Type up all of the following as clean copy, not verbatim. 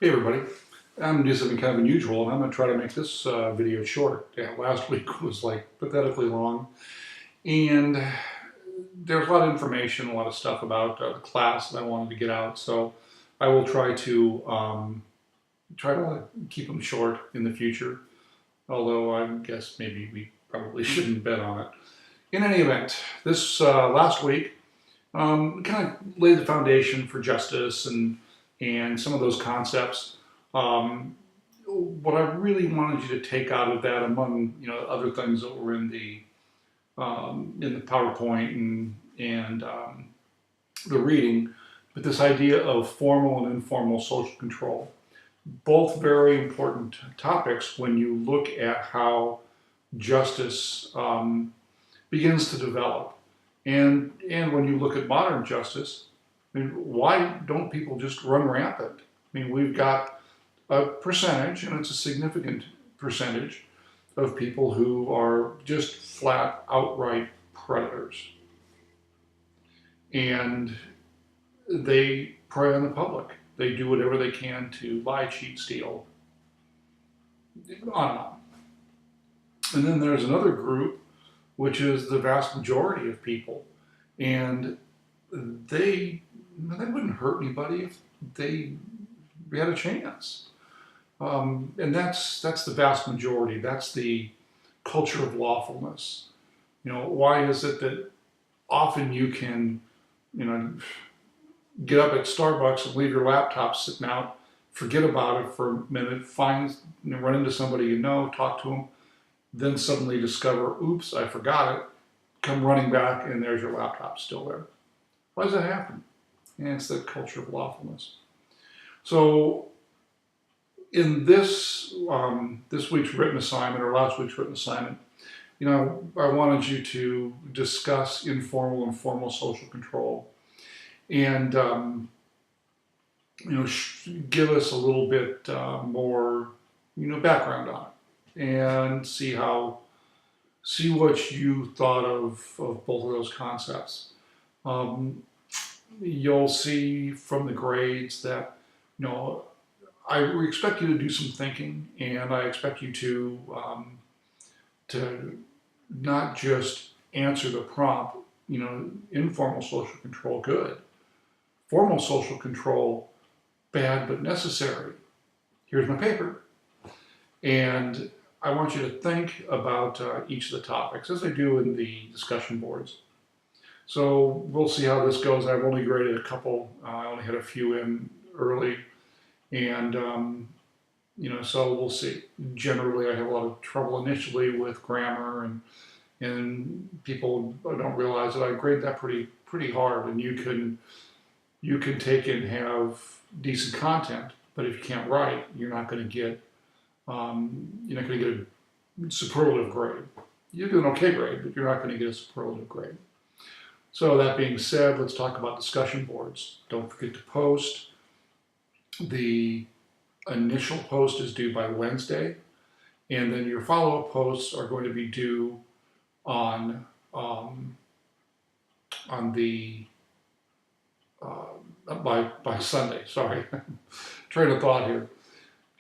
Hey everybody, I'm going to do something kind of unusual and I'm going to try to make this video short. Yeah, last week was like pathetically long and there's a lot of information, a lot of stuff about the class that I wanted to get out, so I will try to keep them short in the future, although I guess maybe we probably shouldn't bet on it. In any event, this last week kind of laid the foundation for justice and some of those concepts. Um, what I really wanted you to take out of that, among other things that were in the PowerPoint and the reading, but this idea of formal and informal social control, both very important topics when you look at how justice begins to develop. And when you look at modern justice, I mean, why don't people just run rampant? I mean, we've got a percentage, and it's a significant percentage, of people who are just flat, outright predators. And they prey on the public. They do whatever they can to lie, cheat, steal, on and on. And then there's another group, which is the vast majority of people. And they wouldn't hurt anybody if they had a chance. And that's the vast majority. That's the culture of lawfulness. Why is it that often you can, get up at Starbucks and leave your laptop sitting out, forget about it for a minute, run into somebody talk to them, then suddenly discover, oops, I forgot it, come running back and there's your laptop still there. Why does that happen? And it's the culture of lawfulness. So in this week's written assignment, or last week's written assignment, I wanted you to discuss informal and formal social control, and give us a little bit more background on it, and see what you thought of both of those concepts. You'll see from the grades that I expect you to do some thinking, and I expect you to not just answer the prompt. Informal social control, good. Formal social control, bad but necessary. Here's my paper. And I want you to think about each of the topics, as I do in the discussion boards. So we'll see how this goes. I've only graded a couple. I only had a few in early. And, so we'll see. Generally, I have a lot of trouble initially with grammar, and people don't realize that I grade that pretty hard. And you can take and have decent content, but if you can't write, you're not going to get a superlative grade. You get an okay grade, but you're not going to get a superlative grade. So that being said, let's talk about discussion boards. Don't forget to post. The initial post is due by Wednesday, and then your follow-up posts are going to be due on the by Sunday. Sorry, train of thought here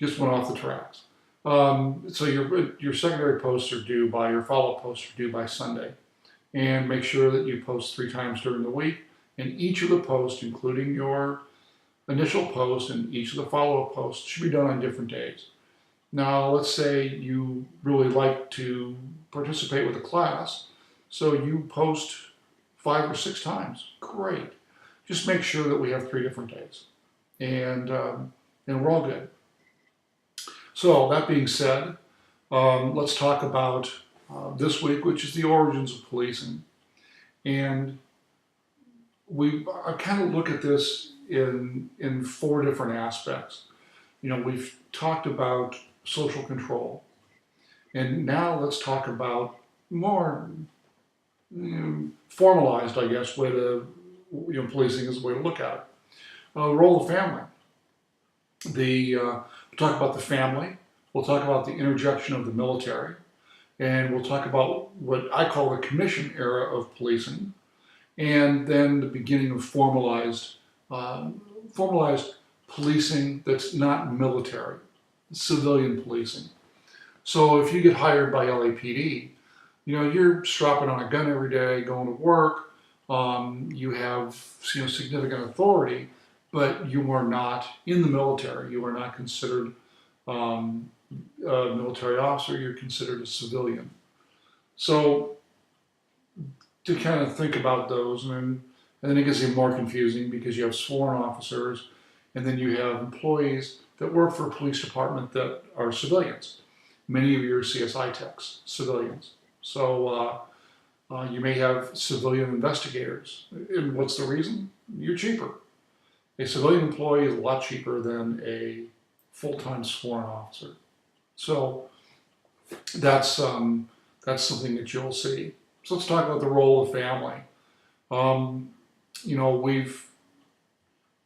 just went off the tracks. So your secondary posts are due by your follow-up posts are due by Sunday, and make sure that you post 3 times during the week. And each of the posts, including your initial post and each of the follow-up posts, should be done on different days. Now, let's say you really like to participate with a class, so you post 5 or 6 times. Great. Just make sure that we have 3 different days, and we're all good. So that being said, let's talk about this week, which is the origins of policing, and I kind of look at this in 4 different aspects. We've talked about social control, and now let's talk about more formalized, I guess, way to policing is a way to look at it. The role of family. We'll talk about the family. We'll talk about the interjection of the military, and we'll talk about what I call the commission era of policing, and then the beginning of formalized policing that's not military, civilian policing. So if you get hired by LAPD, you're strapping on a gun every day, going to work. You have significant authority, but you are not in the military. You are not considered um, a military officer. You're considered a civilian. So to kind of think about those, and then it gets even more confusing because you have sworn officers, and then you have employees that work for a police department that are civilians. Many of you are CSI techs, civilians. So you may have civilian investigators. And what's the reason? You're cheaper. A civilian employee is a lot cheaper than a full-time sworn officer. So that's something that you'll see. So let's talk about the role of family. Um, we've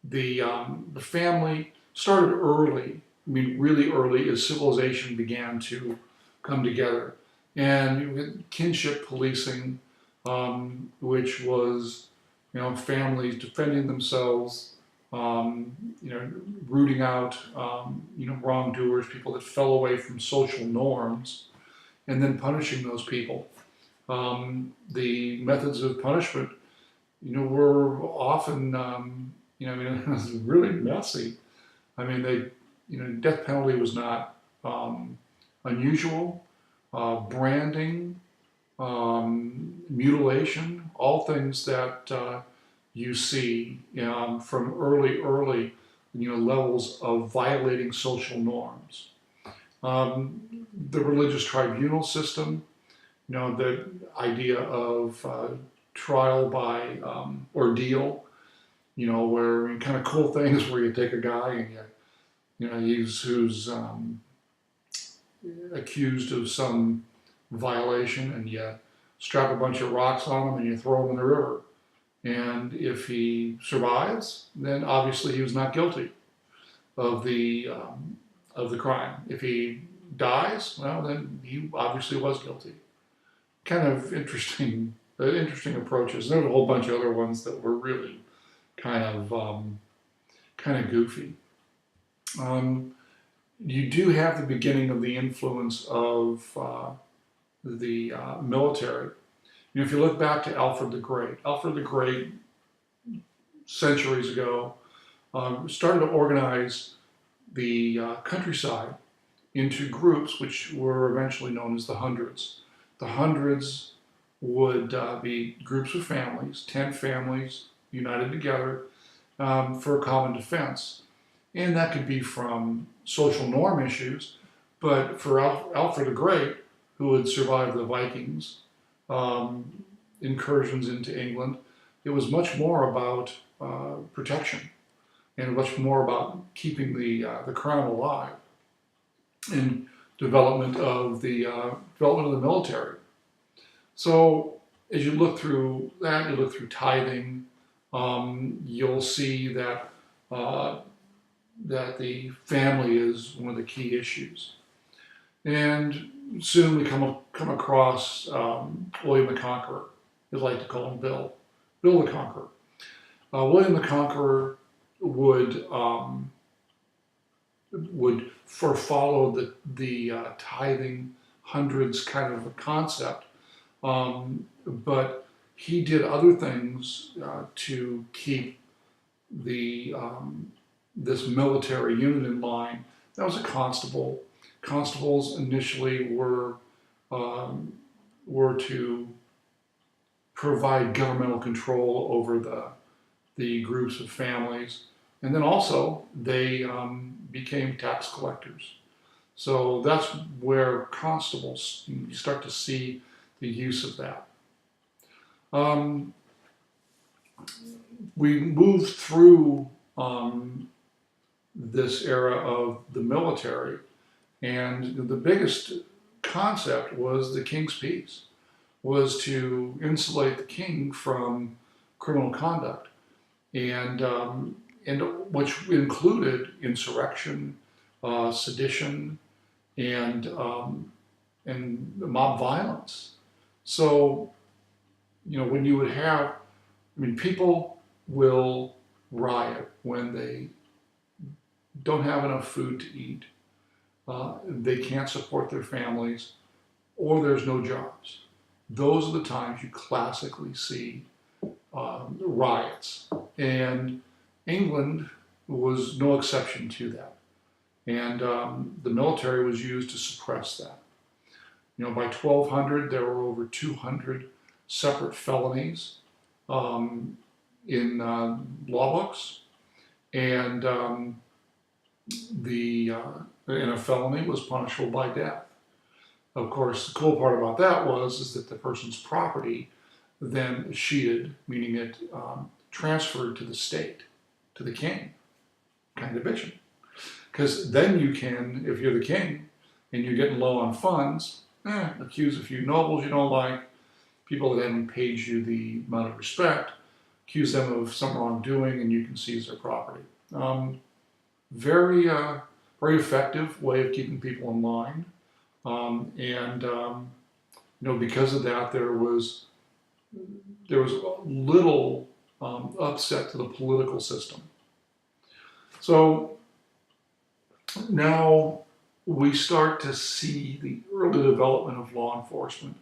the family started early. I mean, really early as civilization began to come together, and you had kinship policing, which was families defending themselves, rooting out wrongdoers, people that fell away from social norms, and then punishing those people. The methods of punishment, were often, it was really messy. I mean, death penalty was not unusual. Branding, mutilation, all things that you see from early, levels of violating social norms. The religious tribunal system, the idea of trial by ordeal, where kind of cool things where you take a guy and who's accused of some violation, and you strap a bunch of rocks on him and you throw him in the river. And if he survives, then obviously he was not guilty of the crime. If he dies, well, then he obviously was guilty. Kind of interesting approaches. There's a whole bunch of other ones that were really kind of goofy. You do have the beginning of the influence of the military. If you look back to Alfred the Great, centuries ago, started to organize the countryside into groups which were eventually known as the hundreds. The hundreds would be groups of families, 10 families united together for a common defense. And that could be from social norm issues, but for Alfred the Great, who had survived the Vikings, incursions into England, it was much more about protection and much more about keeping the crown alive and development of the military. So as you look through that, you look through tithing, you'll see that that the family is one of the key issues. And soon we come across William the Conqueror. They like to call him Bill the Conqueror. William the Conqueror would follow the tithing hundreds kind of a concept, but he did other things to keep the this military unit in line. That was a constable. Constables initially were to provide governmental control over the groups of families, and then also they became tax collectors. So that's where constables, you start to see the use of that. We moved through this era of the military, and the biggest concept was the King's Peace, was to insulate the king from criminal conduct, and which included insurrection, sedition, and mob violence. So, when you would have, people will riot when they don't have enough food to eat, they can't support their families, or there's no jobs. Those are the times you classically see riots. And England was no exception to that. And the military was used to suppress that. You know, by 1200, there were over 200 separate felonies in law books, and a felony was punishable by death. Of course, the cool part about that is that the person's property then sheeted, meaning it transferred to the state, to the king. Kind of bitching. Because then you can, if you're the king and you're getting low on funds, accuse a few nobles you don't like, people that haven't paid you the amount of respect, accuse them of some wrongdoing, and you can seize their property. Very effective way of keeping people in line. Because of that, there was little upset to the political system. So now we start to see the early development of law enforcement,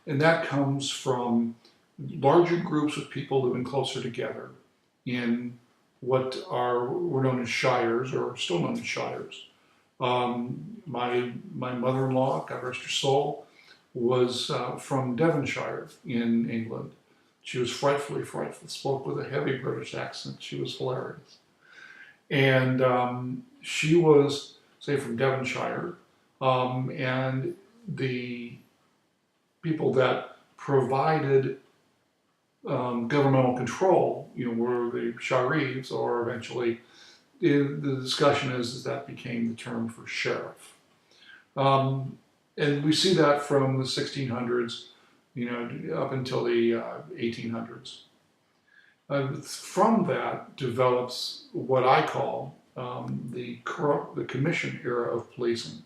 and that comes from larger groups of people living closer together in what were known as shires, or still known as shires. My mother-in-law, God rest her soul, was from Devonshire in England. She was frightfully frightful, spoke with a heavy British accent. She was hilarious. And she was, say, from Devonshire, and the people that provided governmental control, were the sheriffs, or eventually the discussion is that became the term for sheriff. And we see that from the 1600s, up until the 1800s. From that develops what I call the commission era of policing.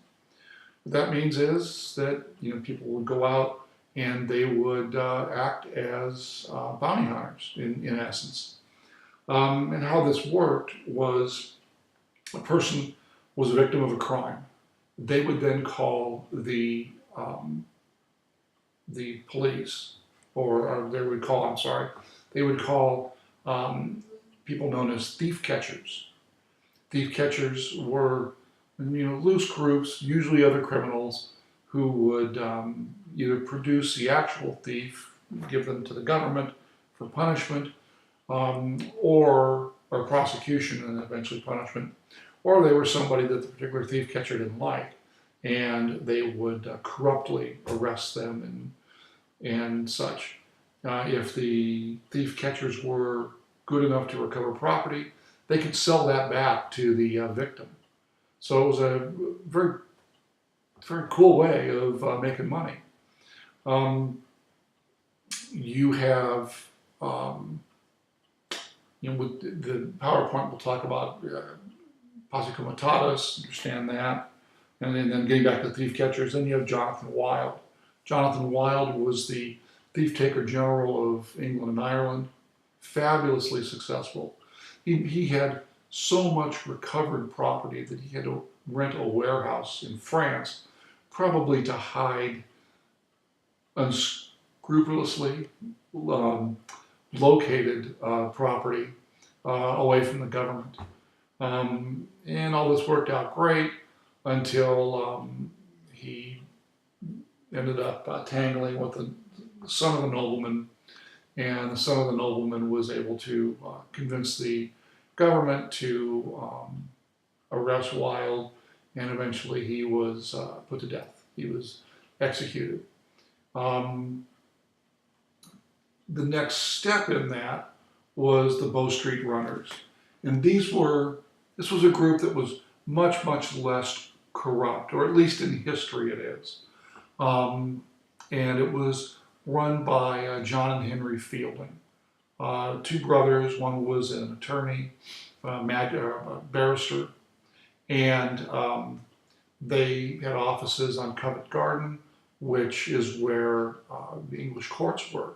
What that means is that people would go out and they would act as bounty hunters, in essence. And how this worked was a person was a victim of a crime. They would then call the police, or they would call people known as thief catchers. Thief catchers were, loose groups, usually other criminals, who would either produce the actual thief, give them to the government for punishment, or prosecution and eventually punishment, or they were somebody that the particular thief catcher didn't like, and they would corruptly arrest them and such. If the thief catchers were good enough to recover property, they could sell that back to the victim. So it was a very, very cool way of making money. You have, with the PowerPoint, we'll talk about posse comitatus, understand that. And then getting back to the thief catchers, then you have Jonathan Wild. Jonathan Wild was the thief taker general of England and Ireland, fabulously successful. He had so much recovered property that he had to rent a warehouse in France, probably to hide unscrupulously located property away from the government. And all this worked out great until he ended up tangling with the son of a nobleman, and the son of the nobleman was able to convince the government to arrest Wilde, and eventually he was put to death. He was executed. The next step in that was the Bow Street Runners. And this was a group that was much, much less corrupt, or at least in history it is. And it was run by John and Henry Fielding. Two brothers. One was an attorney, a barrister, and they had offices on Covent Garden, which is where the English courts were.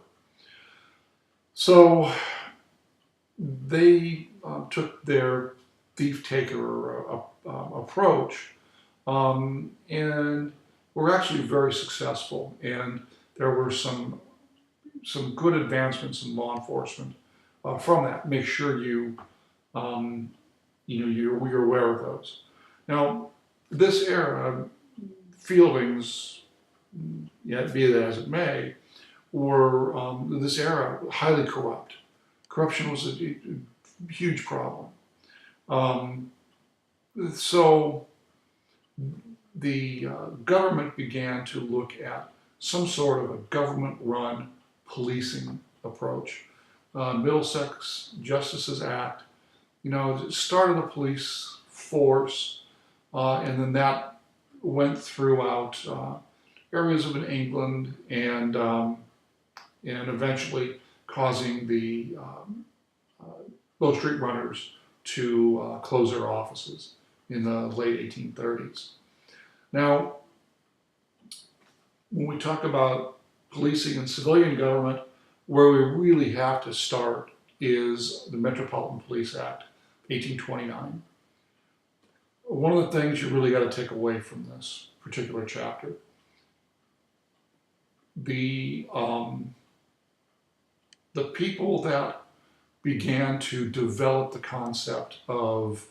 So they took their thief-taker approach, and we're actually very successful. And there were some good advancements in law enforcement from that. Make sure you're aware of those. Now, this era, Fielding's, yet be that as it may, were this era highly corrupt. Corruption was a huge problem. So the government began to look at some sort of a government-run policing approach. Middlesex Justices Act, started a police force, and then that went throughout areas of England, and eventually causing the Bow Street runners to close their offices in the late 1830s. Now, when we talk about policing and civilian government, where we really have to start is the Metropolitan Police Act, 1829. One of the things you really got to take away from this particular chapter, the people that began to develop the concept of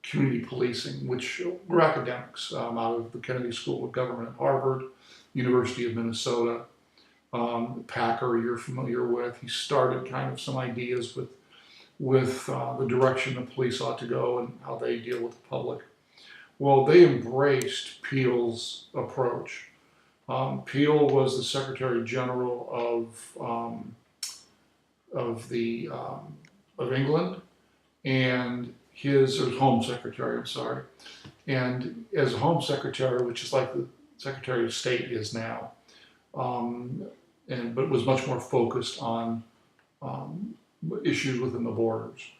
community policing, which were academics out of the Kennedy School of Government at Harvard, University of Minnesota. Packer, you're familiar with. He started kind of some ideas with the direction the police ought to go and how they deal with the public. Well, they embraced Peel's approach. Peel was the Secretary General of England, and his Home Secretary. I'm sorry, and as a Home Secretary, which is like the Secretary of State is now, but was much more focused on issues within the borders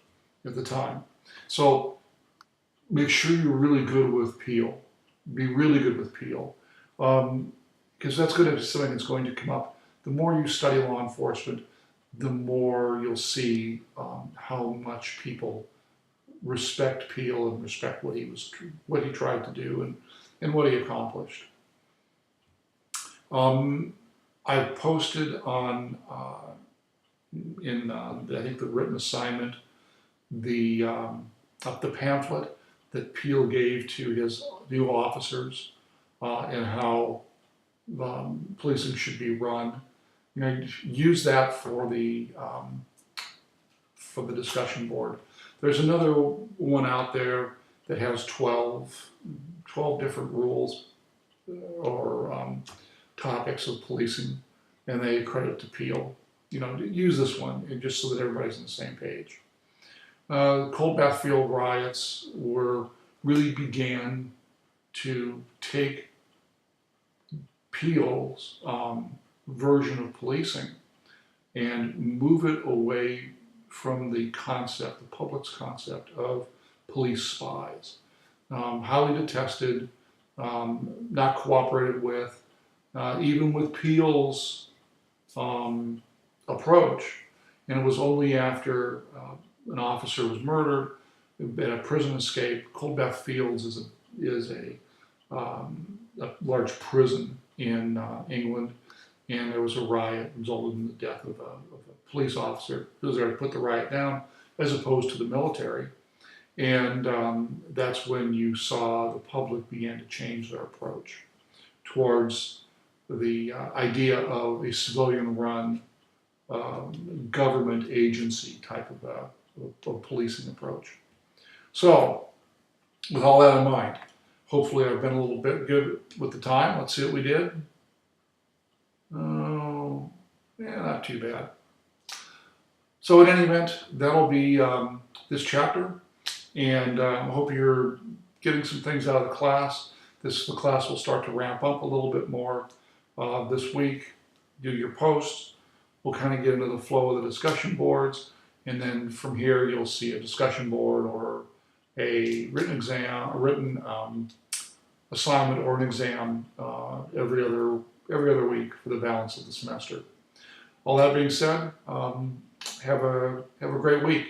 at the time. So make sure you're really good with Peel. Be really good with Peel, because that's going to be something that's going to come up. The more you study law enforcement, the more you'll see how much people respect Peel and respect what he tried to do and what he accomplished. I posted on in I think the written assignment the pamphlet that Peel gave to his new officers and how policing should be run. Use that for the discussion board. There's another one out there that has 12 different rules or topics of policing, and they credit to Peel. Use this one just so that everybody's on the same page. Cold Bath Field riots really began to take Peel's version of policing and move it away from the public's concept of police spies. Highly detested, not cooperated with, even with Peel's approach. And it was only after an officer was murdered at a prison escape. Cold Bath Fields is a large prison in England, and there was a riot that resulted in the death of a police officer who was there to put the riot down, as opposed to the military. And that's when you saw the public began to change their approach towards the idea of a civilian-run government agency type of policing approach. So, with all that in mind, hopefully I've been a little bit good with the time. Let's see what we did. Oh, yeah, not too bad. So in any event, that'll be this chapter, and I hope you're getting some things out of the class. The class will start to ramp up a little bit more this week. Do your posts. We'll kind of get into the flow of the discussion boards, and then from here you'll see a discussion board or a written exam, a written assignment or an exam every other week for the balance of the semester. All that being said, have a great week.